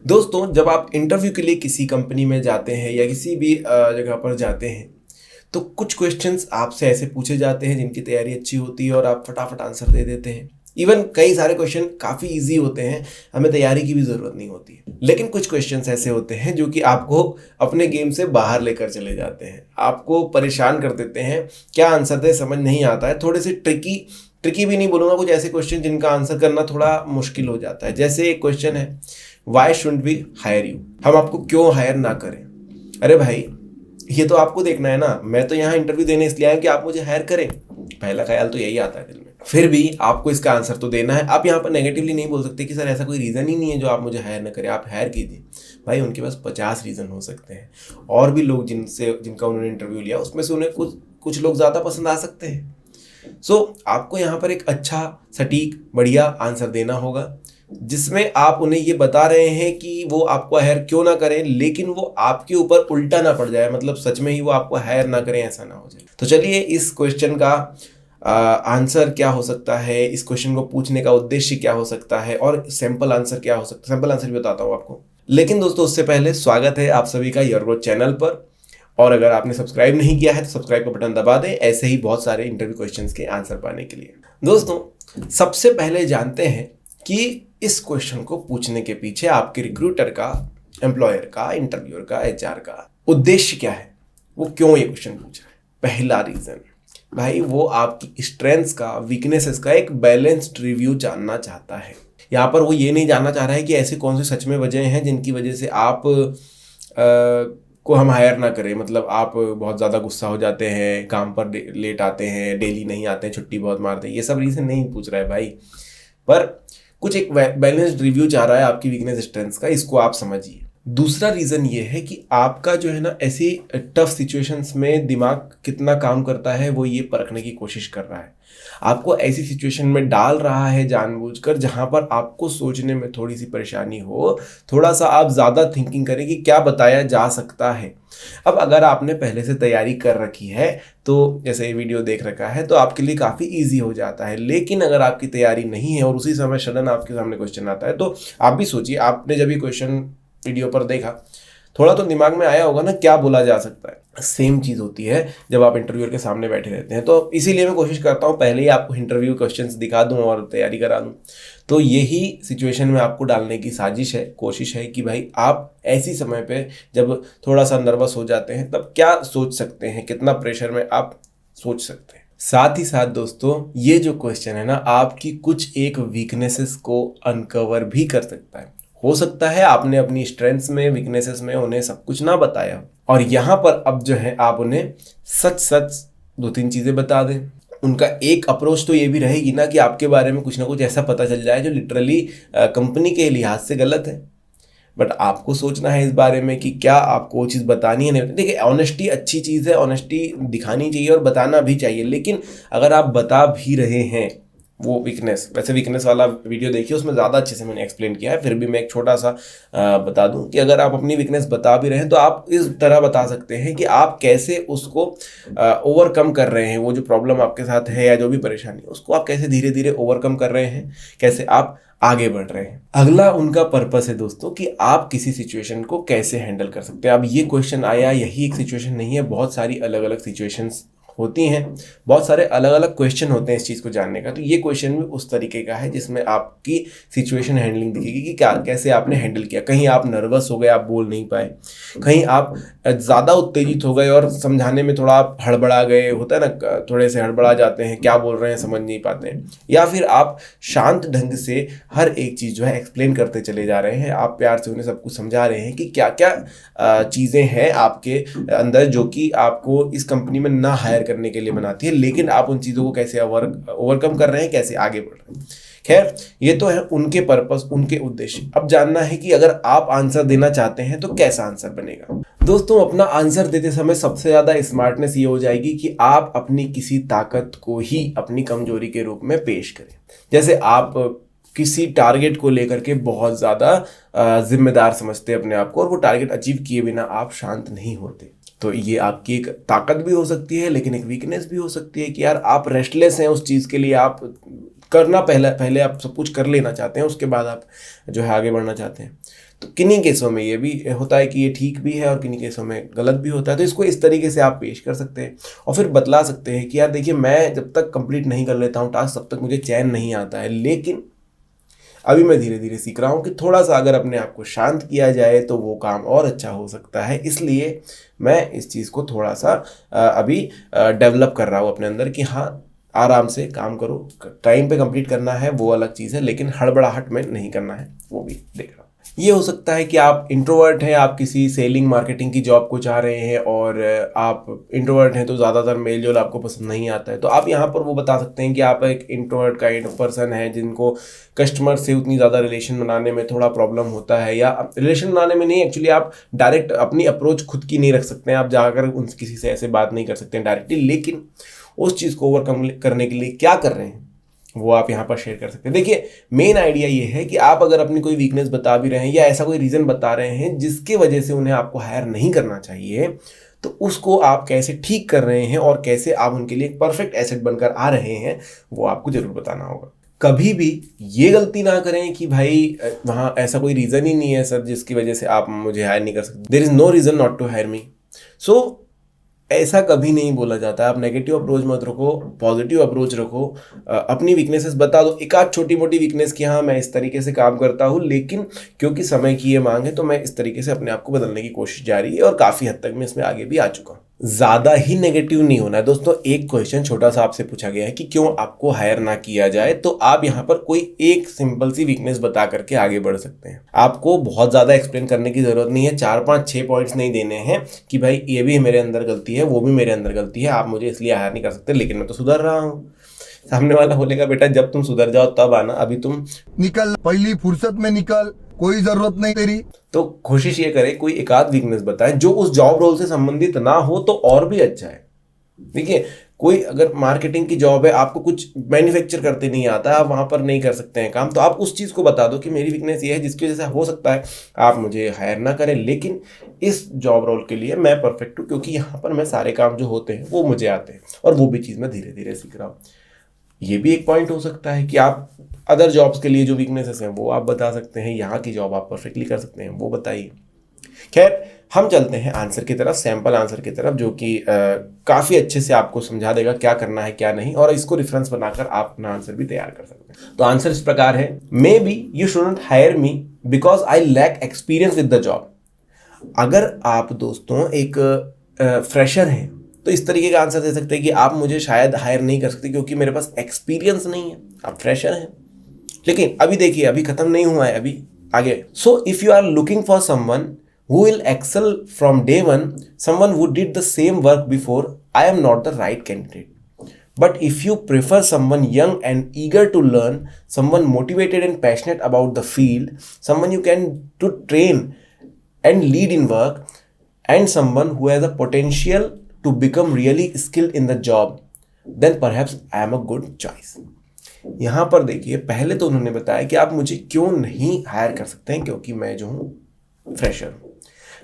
दोस्तों, जब आप इंटरव्यू के लिए किसी कंपनी में जाते हैं या किसी भी जगह पर जाते हैं तो कुछ क्वेश्चंस आपसे ऐसे पूछे जाते हैं जिनकी तैयारी अच्छी होती है और आप फटाफट आंसर दे देते हैं। इवन कई सारे क्वेश्चन काफ़ी इजी होते हैं, हमें तैयारी की भी ज़रूरत नहीं होती है। लेकिन कुछ क्वेश्चंस ऐसे होते हैं जो कि आपको अपने गेम से बाहर लेकर चले जाते हैं, आपको परेशान कर देते हैं। क्या आंसर दे समझ नहीं आता है। थोड़े से ट्रिकी भी नहीं बोलूँगा, कुछ ऐसे क्वेश्चन जिनका आंसर करना थोड़ा मुश्किल हो जाता है। जैसे एक क्वेश्चन है, why should we hire you, हम आपको क्यों हायर ना करें। अरे भाई, ये तो आपको देखना है ना, मैं तो यहाँ इंटरव्यू देने इसलिए आया कि आप मुझे हायर करें। पहला ख्याल तो यही आता है दिल में। फिर भी आपको इसका आंसर तो देना है। आप यहाँ पर नेगेटिवली नहीं बोल सकते कि सर ऐसा कोई रीज़न ही नहीं है जो आप मुझे हायर ना करें, आप हायर कीजिए। भाई, उनके पास 50 रीज़न हो सकते हैं और भी लोग जिनका उन्होंने इंटरव्यू लिया उसमें से उन्हें कुछ लोग ज़्यादा पसंद आ सकते हैं। आपको यहाँ पर एक अच्छा सटीक बढ़िया आंसर देना होगा जिसमें आप उन्हें ये बता रहे हैं कि वो आपको हायर क्यों ना करें, लेकिन वो आपके ऊपर उल्टा ना पड़ जाए, मतलब सच में ही वो आपको हायर ना करें, ऐसा ना हो जाए। तो चलिए, इस क्वेश्चन का आंसर क्या हो सकता है, इस क्वेश्चन को पूछने का उद्देश्य क्या हो सकता है और सिंपल आंसर क्या हो सकता है, सिंपल आंसर भी बताता हूँ आपको। लेकिन दोस्तों, उससे पहले स्वागत है आप सभी का योर ग्रोथ चैनल पर। और अगर आपने सब्सक्राइब नहीं किया है तो सब्सक्राइब का बटन दबा दें, ऐसे ही बहुत सारे इंटरव्यू क्वेश्चंस के आंसर पाने के लिए। दोस्तों, सबसे पहले जानते हैं कि इस क्वेश्चन को पूछने के पीछे आपके रिक्रूटर का, एम्प्लॉयर का, इंटरव्यूअर का, एचआर का उद्देश्य क्या है, वो क्यों ये क्वेश्चन पूछ रहा है। पहला रीजन भाई, वो आपकी स्ट्रेंथ्स का, वीकनेसेस का एक बैलेंस्ड रिव्यू जानना चाहता है। यहाँ पर वो ये नहीं जानना चाह रहा है कि ऐसे कौन से सच में वजह हैं जिनकी वजह से आप को हम हायर ना करें। मतलब आप बहुत ज़्यादा गुस्सा हो जाते हैं, काम पर लेट आते हैं, डेली नहीं आते हैं, छुट्टी बहुत मारते हैं, ये सब रीज़न नहीं पूछ रहा है भाई। पर कुछ एक बैलेंस्ड रिव्यू चाह रहा है आपकी वीकनेस स्ट्रेंथ्स का, इसको आप समझिए। दूसरा रीज़न ये है कि आपका जो है ना, ऐसी टफ सिचुएशंस में दिमाग कितना काम करता है वो ये परखने की कोशिश कर रहा है। आपको ऐसी सिचुएशन में डाल रहा है जानबूझकर जहां पर आपको सोचने में थोड़ी सी परेशानी हो, थोड़ा सा आप ज़्यादा थिंकिंग करें कि क्या बताया जा सकता है। अब अगर आपने पहले से तैयारी कर रखी है तो जैसे ये वीडियो देख रखा है तो आपके लिए काफ़ी ईजी हो जाता है। लेकिन अगर आपकी तैयारी नहीं है और उसी समय सडन आपके सामने क्वेश्चन आता है तो आप भी सोचिए, आपने जब ये क्वेश्चन वीडियो पर देखा, थोड़ा तो दिमाग में आया होगा ना क्या बोला जा सकता है। सेम चीज़ होती है जब आप इंटरव्यूअर के सामने बैठे रहते हैं। तो इसीलिए मैं कोशिश करता हूँ पहले ही आपको इंटरव्यू क्वेश्चंस दिखा दूँ और तैयारी करा दूँ। तो यही सिचुएशन में आपको डालने की साजिश है, कोशिश है कि भाई आप ऐसी समय पे जब थोड़ा सा नर्वस हो जाते हैं तब क्या सोच सकते हैं, कितना प्रेशर में आप सोच सकते हैं। साथ ही साथ दोस्तों, ये जो क्वेश्चन है ना, आपकी कुछ एक वीकनेसेस को अनकवर भी कर सकता है। हो सकता है आपने अपनी स्ट्रेंथ्स में, वीकनेसेस में उन्हें सब कुछ ना बताया और यहाँ पर अब जो है आप उन्हें सच सच 2-3 चीज़ें बता दें। उनका एक अप्रोच तो ये भी रहेगी ना कि आपके बारे में कुछ ना कुछ ऐसा पता चल जाए जो लिटरली कंपनी के लिहाज से गलत है। बट आपको सोचना है इस बारे में कि क्या आपको वो चीज़ बतानी है नहीं। देखिए, ऑनेस्टी अच्छी चीज़ है, ऑनेस्टी दिखानी चाहिए और बताना भी चाहिए। लेकिन अगर आप बता भी रहे हैं वो वीकनेस, वैसे वीकनेस वाला वीडियो देखिए, उसमें ज़्यादा अच्छे से मैंने एक्सप्लेन किया है। फिर भी मैं एक छोटा सा बता दूं कि अगर आप अपनी वीकनेस बता भी रहे हैं तो आप इस तरह बता सकते हैं कि आप कैसे उसको ओवरकम कर रहे हैं। वो जो प्रॉब्लम आपके साथ है या जो भी परेशानी है उसको आप कैसे धीरे धीरे ओवरकम कर रहे हैं, कैसे आप आगे बढ़ रहे हैं। अगला उनका पर्पस है दोस्तों कि आप किसी सिचुएशन को कैसे हैंडल कर सकते हैं। अब ये क्वेश्चन आया, यही एक सिचुएशन नहीं है, बहुत सारी अलग अलग सिचुएशंस होती हैं, बहुत सारे अलग अलग क्वेश्चन होते हैं इस चीज़ को जानने का। तो ये क्वेश्चन भी उस तरीके का है जिसमें आपकी सिचुएशन हैंडलिंग दिखेगी कि क्या, कैसे आपने हैंडल किया। कहीं आप नर्वस हो गए, आप बोल नहीं पाए, कहीं आप ज़्यादा उत्तेजित हो गए और समझाने में थोड़ा आप हड़बड़ा गए, होता है ना, थोड़े से हड़बड़ा जाते हैं, क्या बोल रहे हैं समझ नहीं पाते हैं। या फिर आप शांत ढंग से हर एक चीज़ जो है एक्सप्लेन करते चले जा रहे हैं, आप प्यार से उन्हें सब कुछ समझा रहे हैं कि क्या क्या चीज़ें हैं आपके अंदर जो कि आपको इस कंपनी में ना हायर करने के लिए बनाती है, लेकिन आप उन चीज़ों को कैसे ओवरकम कर रहे हैं, कैसे आगे बढ़ रहे हैं। खैर, ये तो है उनके पर्पस, उनके उद्देश्य। अब जानना है कि अगर आप आंसर देना चाहते हैं तो कैसा आंसर बनेगा। दोस्तों, अपना आंसर देते समय सबसे ज़्यादा स्मार्टनेस ये हो जाएगी कि आप अपनी किसी ताकत को ही अपनी कमजोरी के रूप में पेश करें। जैसे आप किसी टारगेट को लेकर के बहुत ज़्यादा जिम्मेदार समझते हैं अपने आप को और वो टारगेट अचीव किए बिना आप शांत नहीं होते। तो ये आपकी एक ताकत भी हो सकती है, लेकिन एक वीकनेस भी हो सकती है कि यार आप रेस्टलेस हैं उस चीज़ के लिए। आप करना पहले आप सब कुछ कर लेना चाहते हैं, उसके बाद आप जो है आगे बढ़ना चाहते हैं। तो किन्हीं केसों में ये भी होता है कि ये ठीक भी है और किन्हीं केसों में गलत भी होता है। तो इसको इस तरीके से आप पेश कर सकते हैं और फिर बतला सकते हैं कि यार देखिए, मैं जब तक कंप्लीट नहीं कर लेता हूँ टास्क तब तक मुझे चैन नहीं आता है, लेकिन अभी मैं धीरे धीरे सीख रहा हूँ कि थोड़ा सा अगर अपने आप को शांत किया जाए तो वो काम और अच्छा हो सकता है। इसलिए मैं इस चीज़ को थोड़ा सा अभी डेवलप कर रहा हूँ अपने अंदर कि हाँ, आराम से काम करो, टाइम पे कंप्लीट करना है वो अलग चीज़ है, लेकिन हड़बड़ाहट में नहीं करना है, वो भी देख रहा हूँ। ये हो सकता है कि आप इंट्रोवर्ट हैं, आप किसी सेलिंग मार्केटिंग की जॉब को चाह रहे हैं और आप इंट्रोवर्ट हैं तो ज़्यादातर मेल जोल आपको पसंद नहीं आता है। तो आप यहाँ पर वो बता सकते हैं कि आप एक इंट्रोवर्ट काइंड ऑफ पर्सन है जिनको कस्टमर से उतनी ज़्यादा रिलेशन बनाने में थोड़ा प्रॉब्लम होता है, या रिलेशन बनाने में नहीं, एक्चुअली आप डायरेक्ट अपनी अप्रोच खुद की नहीं रख सकते हैं, आप जाकर उन किसी से ऐसे बात नहीं कर सकते हैं डायरेक्टली, लेकिन उस चीज़ को ओवरकम करने के लिए क्या कर रहे हैं वो आप यहाँ पर शेयर कर सकते हैं। देखिए, मेन आइडिया ये है कि आप अगर अपनी कोई वीकनेस बता भी रहे हैं या ऐसा कोई रीज़न बता रहे हैं जिसके वजह से उन्हें आपको हायर नहीं करना चाहिए, तो उसको आप कैसे ठीक कर रहे हैं और कैसे आप उनके लिए एक परफेक्ट एसेट बनकर आ रहे हैं, वो आपको जरूर बताना होगा। कभी भी ये गलती ना करें कि भाई वहाँ ऐसा कोई रीज़न ही नहीं है सर जिसकी वजह से आप मुझे हायर नहीं कर सकते, there is no reason not to hire me. So ऐसा कभी नहीं बोला जाता। आप नेगेटिव अप्रोच मत रखो, पॉजिटिव अप्रोच रखो, अपनी वीकनेसेस बता दो, एक आध छोटी मोटी वीकनेस की हाँ मैं इस तरीके से काम करता हूँ, लेकिन क्योंकि समय की ये मांग है तो मैं इस तरीके से अपने आप को बदलने की कोशिश जारी है और काफ़ी हद तक मैं इसमें आगे भी आ चुका हूँ। ज़्यादा ही नेगेटिव नहीं होना है दोस्तों। एक क्वेश्चन छोटा सा आपसे पूछा गया है कि क्यों आपको हायर ना किया जाए, तो आप यहाँ पर कोई एक सिंपल सी वीकनेस बता करके आगे बढ़ सकते हैं। आपको बहुत ज़्यादा एक्सप्लेन करने की ज़रूरत नहीं है, 4 5 6 पॉइंट्स नहीं देने हैं कि भाई ये भी मेरे अंदर गलती है, वो भी मेरे अंदर गलती है, आप मुझे इसलिए हायर नहीं कर सकते, लेकिन मैं तो सुधर रहा हूँ। सामने वाला बोलेगा बेटा जब तुम सुधर जाओ तब आना, अभी तुम निकल, पहली फुर्सत में निकल, कोई जरूरत नहीं तेरी। तो कोशिश ये करें कोई एक आध वीकनेस बताएं जो उस जॉब रोल से संबंधित ना हो तो और भी अच्छा है। देखिए, कोई अगर मार्केटिंग की जॉब है, आपको कुछ मैन्युफैक्चर करते नहीं आता, आप वहां पर नहीं कर सकते हैं काम, तो आप उस चीज़ को बता दो कि मेरी वीकनेस ये है जिसकी वजह से हो सकता है आप मुझे हायर ना करें, लेकिन इस जॉब रोल के लिए मैं परफेक्ट हूँ क्योंकि यहाँ पर मैं सारे काम जो होते हैं वो मुझे आते हैं और वो भी चीज़ मैं धीरे धीरे सीख रहा हूँ। ये भी एक पॉइंट हो सकता है कि आप अदर जॉब्स के लिए जो वीकनेसेस हैं वो आप बता सकते हैं, यहाँ की जॉब आप परफेक्टली कर सकते हैं, वो बताइए। खैर, हम चलते हैं आंसर की तरफ, सैंपल आंसर की तरफ, जो कि काफ़ी अच्छे से आपको समझा देगा क्या करना है क्या नहीं, और इसको रेफरेंस बनाकर आप अपना आंसर भी तैयार कर सकते हैं। तो आंसर इस प्रकार है, maybe you shouldn't hire me because I lack experience with the job. अगर आप दोस्तों एक फ्रेशर हैं तो इस तरीके का आंसर दे सकते हैं कि आप मुझे शायद हायर नहीं कर सकते क्योंकि मेरे पास एक्सपीरियंस नहीं है, आप फ्रेशर हैं। लेकिन अभी देखिए, अभी खत्म नहीं हुआ है, अभी आगे। So if you are looking for someone who will excel from day one, someone who did the same work before, I am not the right candidate. But if you prefer someone young and eager to learn, someone motivated and passionate about the field, someone you can to train and lead in work, and someone who has a potential to become really skilled in the job, then perhaps I am a good choice. यहाँ पर देखिए, पहले तो उन्होंने बताया कि आप मुझे क्यों नहीं हायर कर सकते हैं क्योंकि मैं जो हूँ फ्रेशर हूँ,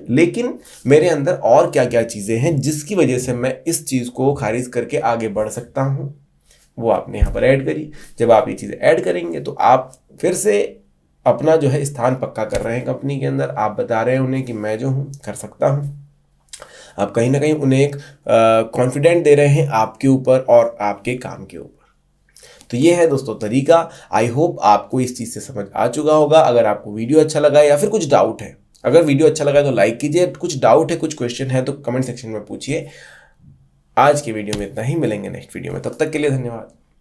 लेकिन मेरे अंदर और क्या क्या चीज़ें हैं जिसकी वजह से मैं इस चीज़ को खारिज करके आगे बढ़ सकता हूँ, वो आपने यहाँ पर ऐड करी। जब आप ये चीज़ें ऐड करेंगे तो आप फिर से अपना जो है स्थान पक्का कर रहे हैं कंपनी के अंदर। आप बता रहे हैं उन्हें कि मैं जो हूँ कर सकता हूँ। आप कहीं ना कहीं उन्हें एक कॉन्फिडेंट दे रहे हैं आपके ऊपर और आपके काम के ऊपर। तो ये है दोस्तों तरीका। आई होप आपको इस चीज़ से समझ आ चुका होगा। अगर आपको वीडियो अच्छा लगा या फिर कुछ डाउट है, अगर वीडियो अच्छा लगा तो लाइक कीजिए, कुछ डाउट है कुछ क्वेश्चन है तो कमेंट सेक्शन में पूछिए। आज के वीडियो में इतना ही, मिलेंगे नेक्स्ट वीडियो में, तब तक के लिए धन्यवाद।